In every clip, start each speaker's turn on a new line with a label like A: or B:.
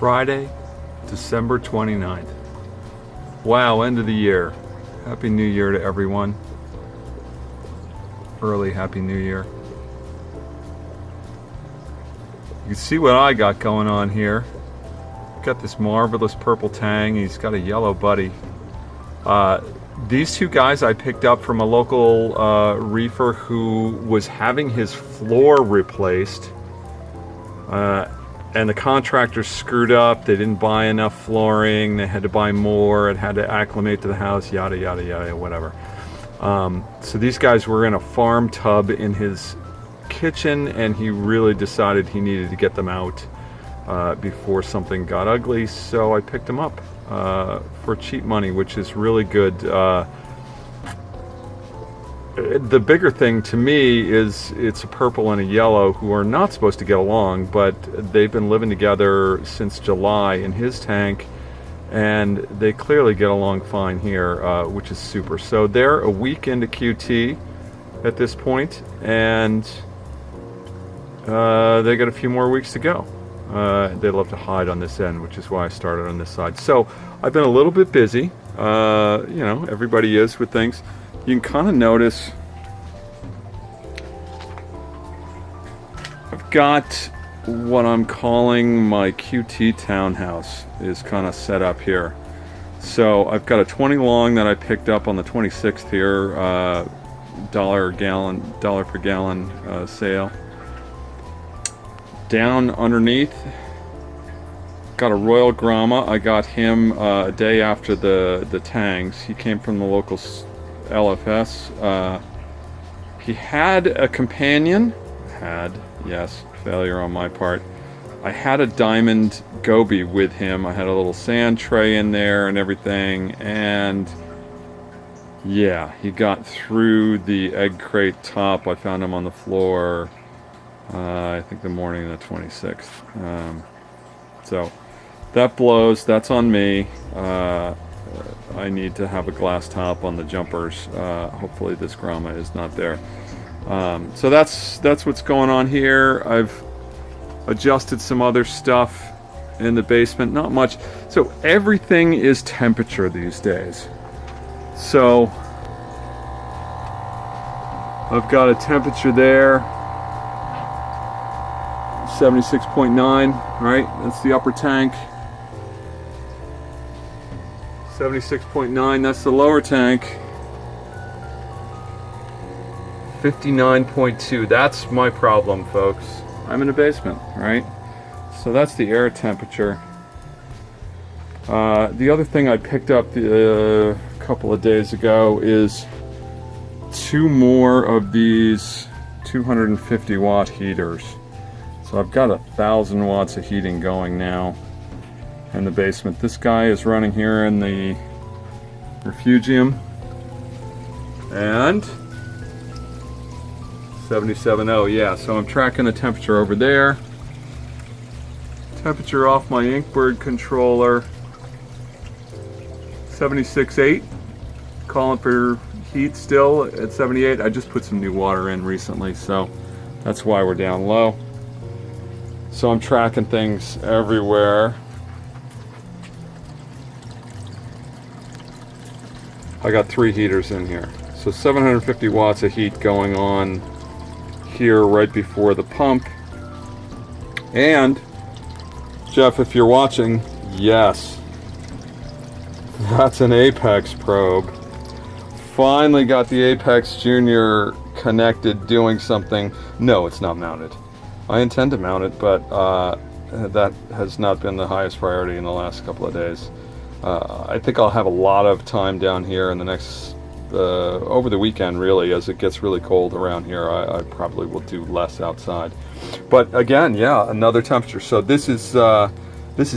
A: Friday, December 29th. Wow, end of the year. Happy New Year to everyone. Early Happy New Year. You can see what I got going on here. Got this marvelous purple Tang. He's got a yellow buddy. These two guys I picked up from a local reefer who was having his floor replaced. And the contractors screwed up. They didn't buy enough flooring. They had to buy more. It had to acclimate to the house, yada, yada, yada, whatever. So these guys were in a farm tub in his kitchen, and he really decided he needed to get them out before something got ugly. So I picked them up for cheap money, which is really good. The bigger thing to me is it's a purple and a yellow who are not supposed to get along, but they've been living together since July in his tank, and they clearly get along fine here, which is super. So they're a week into QT at this point, and they got a few more weeks to go. They love to hide on this end, which is why I started on this side. So I've been a little bit busy. You know, everybody is with things. You can kind of notice I've got what I'm calling my QT townhouse is kind of set up here. So I've got a 20 long that I picked up on the 26th here, dollar per gallon sale. Down underneath, got a Royal Grama. I got him a day after the Tangs. He came from the local LFS. He had a companion. Yes, failure on my part. I had a diamond goby with him. I had a little sand tray in there and everything, and yeah, he got through the egg crate top. I found him on the floor, I think the morning of the 26th. So that blows. That's on me. I need to have a glass top on the jumpers. Hopefully this grama is not there. So that's what's going on here. I've adjusted some other stuff in the basement. Not much. So everything is temperature these days. So I've got a temperature there, 76.9, right? That's the upper tank. 76.9, that's the lower tank. 59.2, that's my problem, folks. I'm in a basement, right? So that's the air temperature. The other thing I picked up a couple of days ago is two more of these 250 watt heaters. So I've got 1,000 watts of heating going now in the basement. This guy is running here in the refugium, and 77.0, yeah, so I'm tracking the temperature over there. Temperature off my Inkbird controller, 76.8. Calling for heat still at 78. I just put some new water in recently, so that's why we're down low. So I'm tracking things everywhere. I got 3 heaters in here. So 750 watts of heat going on here right before the pump. And, Jeff, if you're watching, yes, that's an Apex probe. Finally got the Apex Junior connected, doing something. No, it's not mounted. I intend to mount it, but that has not been the highest priority in the last couple of days. I think I'll have a lot of time down here in the next, over the weekend really, as it gets really cold around here. I probably will do less outside. But again, yeah, another temperature. So this is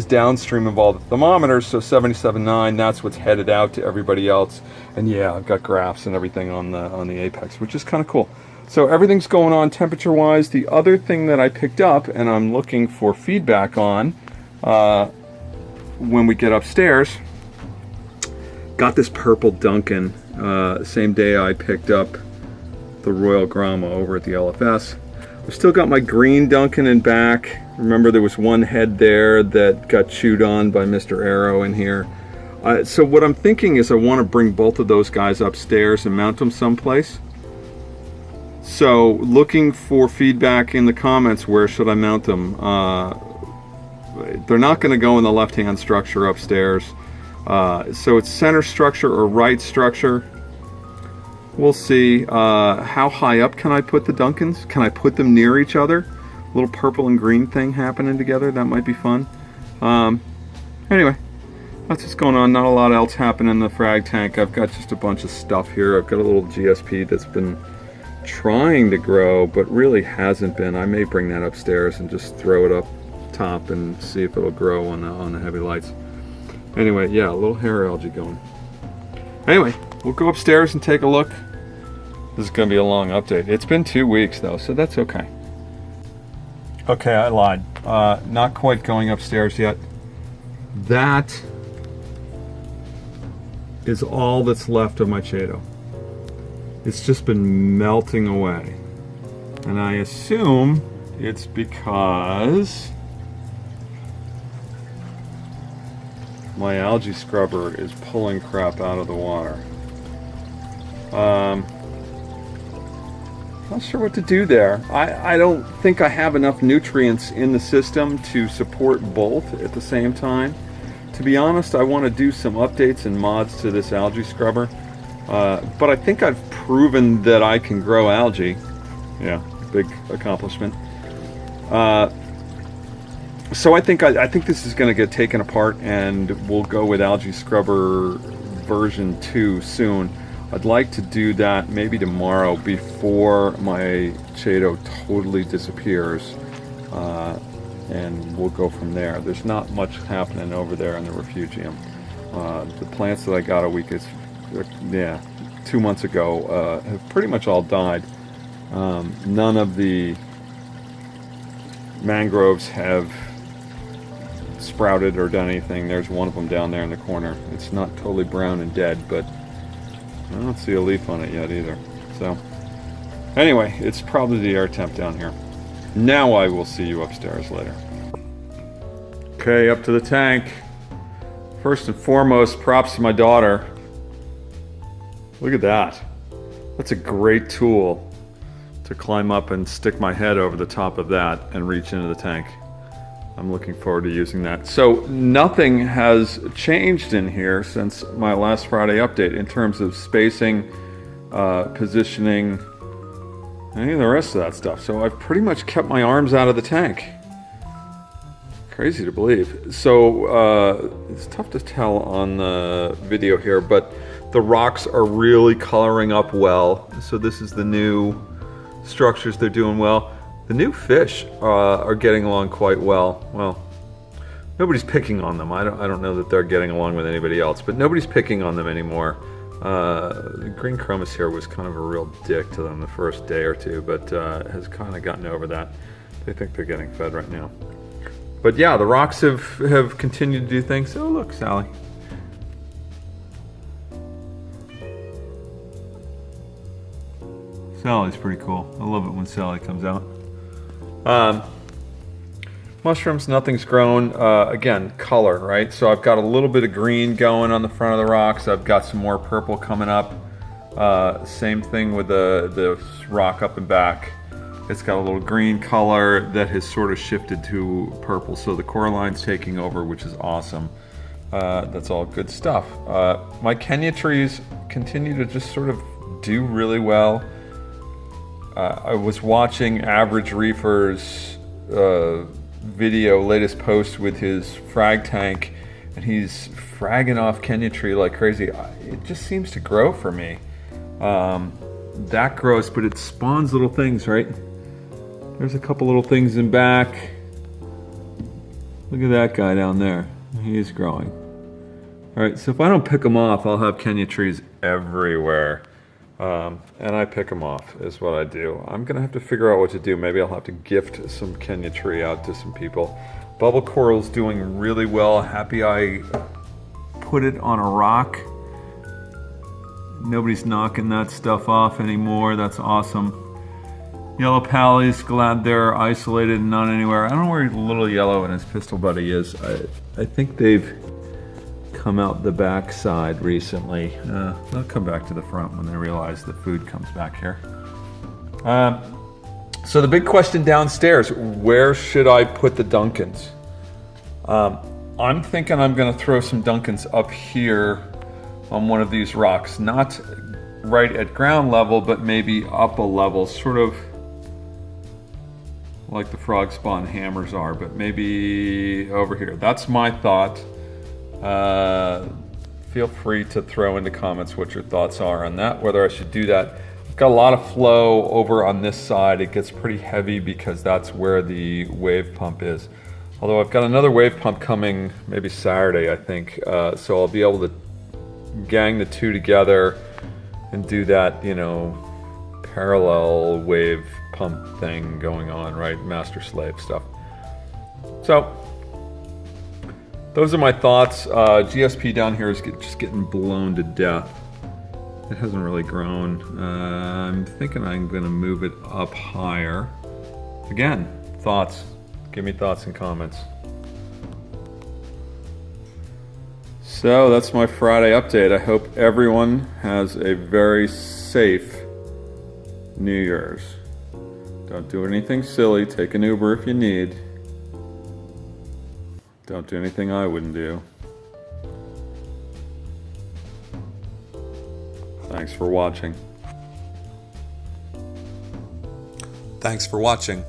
A: downstream of all the thermometers, so 77.9, that's what's headed out to everybody else. And yeah, I've got graphs and everything on the Apex, which is kind of cool. So everything's going on temperature-wise. The other thing that I picked up, and I'm looking for feedback on, when we get upstairs, got this purple Duncan. Same day I picked up the Royal Grama over at the LFS. I've still got my green Duncan in back. Remember there was one head there that got chewed on by Mr. Arrow in here. So what I'm thinking is I want to bring both of those guys upstairs and mount them someplace. So looking for feedback in the comments, where should I mount them? They're not going to go in the left-hand structure upstairs. So it's center structure or right structure. We'll see. How high up can I put the Duncans? Can I put them near each other? A little purple and green thing happening together. That might be fun. Anyway, that's what's going on. Not a lot else happening in the frag tank. I've got just a bunch of stuff here. I've got a little GSP that's been trying to grow, but really hasn't been. I may bring that upstairs and just throw it up top and see if it'll grow on the heavy lights. Anyway, yeah, a little hair algae going. Anyway, we'll go upstairs and take a look. This is going to be a long update. It's been 2 weeks though, so that's okay. Okay, I lied. Not quite going upstairs yet. That is all that's left of my Chaeto. It's just been melting away. And I assume it's because my algae scrubber is pulling crap out of the water. Not sure what to do there. I don't think I have enough nutrients in the system to support both at the same time. To be honest, I want to do some updates and mods to this algae scrubber. But I think I've proven that I can grow algae. Yeah, big accomplishment. So I think this is going to get taken apart, and we'll go with algae scrubber version 2 soon. I'd like to do that maybe tomorrow before my Chaeto totally disappears, and we'll go from there. There's not much happening over there in the refugium. The plants that I got a week 2 months ago have pretty much all died. None of the mangroves have sprouted or done anything. There's one of them down there in the corner. It's not totally brown and dead, but I don't see a leaf on it yet either. So anyway, it's probably the air temp down here. Now I will see you upstairs later. Okay, up to the tank. First and foremost, props to my daughter. Look at that. That's a great tool to climb up and stick my head over the top of that and reach into the tank. I'm looking forward to using that. So nothing has changed in here since my last Friday update in terms of spacing, positioning, any of the rest of that stuff. So I've pretty much kept my arms out of the tank. Crazy to believe. So it's tough to tell on the video here, but the rocks are really coloring up well. So this is the new structures. They're doing well. The new fish are getting along quite well. Well, nobody's picking on them. I don't know that they're getting along with anybody else, but nobody's picking on them anymore. The green chromis here was kind of a real dick to them the first day or two, but has kind of gotten over that. They think they're getting fed right now. But yeah, the rocks have continued to do things. Oh look, Sally. Sally's pretty cool. I love it when Sally comes out. Mushrooms, nothing's grown. Again, color, right? So I've got a little bit of green going on the front of the rocks. I've got some more purple coming up. Same thing with the rock up and back. It's got a little green color that has sort of shifted to purple. So the coraline's taking over, which is awesome. That's all good stuff. My Kenya trees continue to just sort of do really well. I was watching Average Reefer's latest post with his frag tank, and he's fragging off Kenya tree like crazy. It just seems to grow for me. That grows, but it spawns little things, right? There's a couple little things in back. Look at that guy down there. He's growing. All right, so if I don't pick them off, I'll have Kenya trees everywhere. And I pick them off is what I do. I'm gonna have to figure out what to do. Maybe I'll have to gift some Kenya tree out to some people. Bubble coral's doing really well. Happy I put it on a rock. Nobody's knocking that stuff off anymore. That's awesome. Yellow pallies, glad they're isolated and not anywhere. I don't know where little yellow and his pistol buddy is. I think they've come out the back side recently. They'll come back to the front when they realize the food comes back here. So the big question downstairs, where should I put the Duncans? I'm thinking I'm gonna throw some Duncans up here on one of these rocks, not right at ground level, but maybe up a level, sort of like the frog spawn hammers are, but maybe over here. That's my thought. Feel free to throw into comments what your thoughts are on that, whether I should do that. I've got a lot of flow over on this side. It gets pretty heavy because that's where the wave pump is. Although I've got another wave pump coming maybe Saturday, I think. So I'll be able to gang the two together and do that, you know, parallel wave pump thing going on, right? Master slave stuff. So those are my thoughts. GSP down here is just getting blown to death. It hasn't really grown. I'm thinking I'm gonna move it up higher. Again, thoughts. Give me thoughts and comments. So that's my Friday update. I hope everyone has a very safe New Year's. Don't do anything silly. Take an Uber if you need. Don't do anything I wouldn't do. Thanks for watching.
B: Thanks for watching.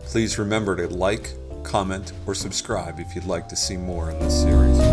B: Please remember to like, comment, or subscribe if you'd like to see more in this series.